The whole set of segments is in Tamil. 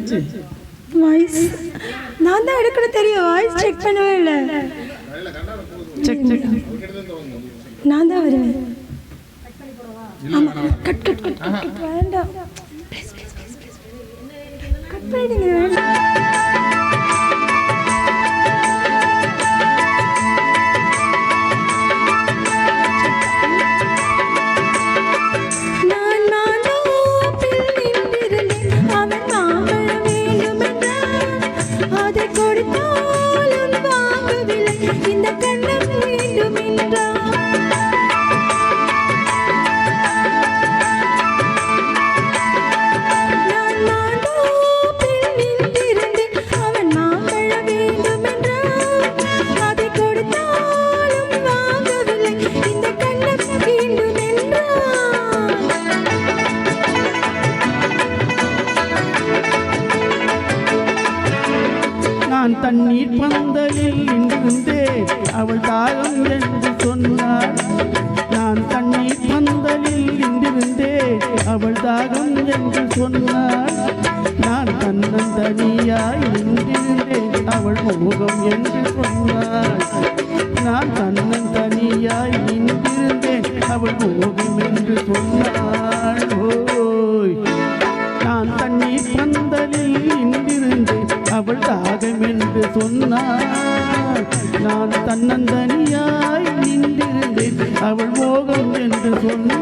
என்னாச்சு? வாய்ஸ் நான் தான் எடுக்கணும் தெரியும். வாய்ஸ் செக் பண்ணவே இல்லை. Check check. நான் தான் வருவேன். ஆமாம், கட் கட் கட் கட் வேண்டாம். கட் பண்ணிடுங்க. வேண்டாம். நான் தண்ணீர் பந்தலில் நின்றேன், அவள் தாகம் என்று சொன்னாள். நான் தண்ணீர் பந்தலில் நின்றிருந்தேன், அவள் தாகம் என்று சொன்னாள். நான் தன்னந்தனியாய் நின்றிருந்தேன், அவள் மோகம் என்று சொன்னாள். நான் தன்னந்தனியாய் நின்றிருந்தேன், அவள் மோகம் என்று சொன்னாள். ஓய், நான் தண்ணீர் பந்தலில் நின்றிருந்தேன், அவள் தாகம் என்று சொன்னாள். நான் தன்னந்தனியாய் நின்றிருந்தேன், அவள் மோகம் என்று சொன்னாள்.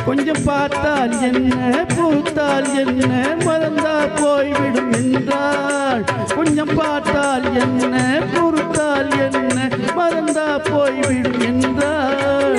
கொஞ்சம் பார்த்தால் என்ன, பொறுத்தால் என்ன, மறந்தா போய்விடும் என்றாள். கொஞ்சம் பார்த்தால் என்ன, பொறுத்தால் என்ன, மறந்தா போய்விடும் என்றாள்.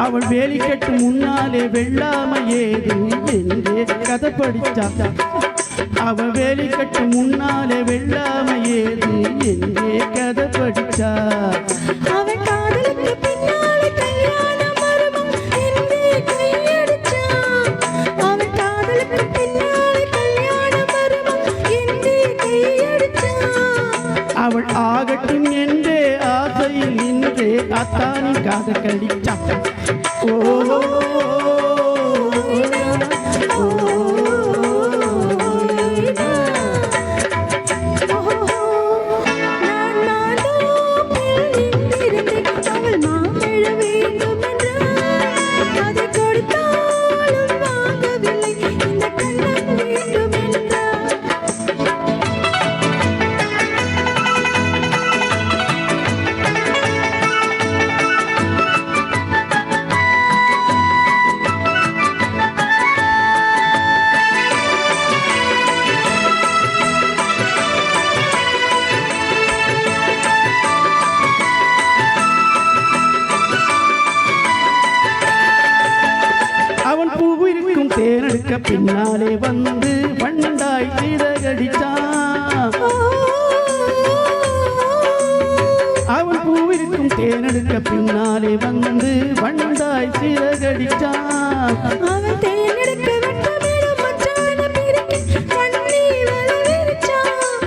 அவள் வேலி கட்டு முன்னாலே வெள்ளாம ஏது என்றே கதை படிச்சான். அவள் வேலி கட்டு முன்னாலே வெள்ளாம ஏது என்றே கதை படிச்சா. அவள் ஆகட்டும் என்றே ஆசையில் நின்றே அத்தானி காத கடிச்சான். ஓ தேனெடுக்க பின்னாலே வந்து வண்டாய் சிறகடிச்சான். அவன் பூவிற்கும் தேனெடுக்க பின்னாலே வந்து வண்டாய் சிறகடிச்சான். அவன் தேனெடுக்க வெட்டமேடும் மச்சான பிரிக்கி கண்ணீர் வளவிரிச்சான்.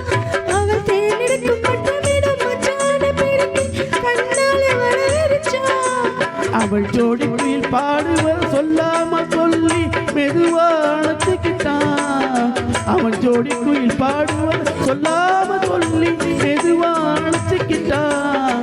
அவன் தேனெடுக்கும் வெட்டமேடும் மச்சான பிரிக்கி கண்ணாலே வளவிரிச்சான். அவள் ஜோடி குயில் பாடுவர் சொல்லாம சொல்லி மெதுவானத்துக்கிட்டான் அவன் ஜோடி குயில் பாடுவர் சொல்லாம சொல்லி மெதுவானத்துக்கிட்டான்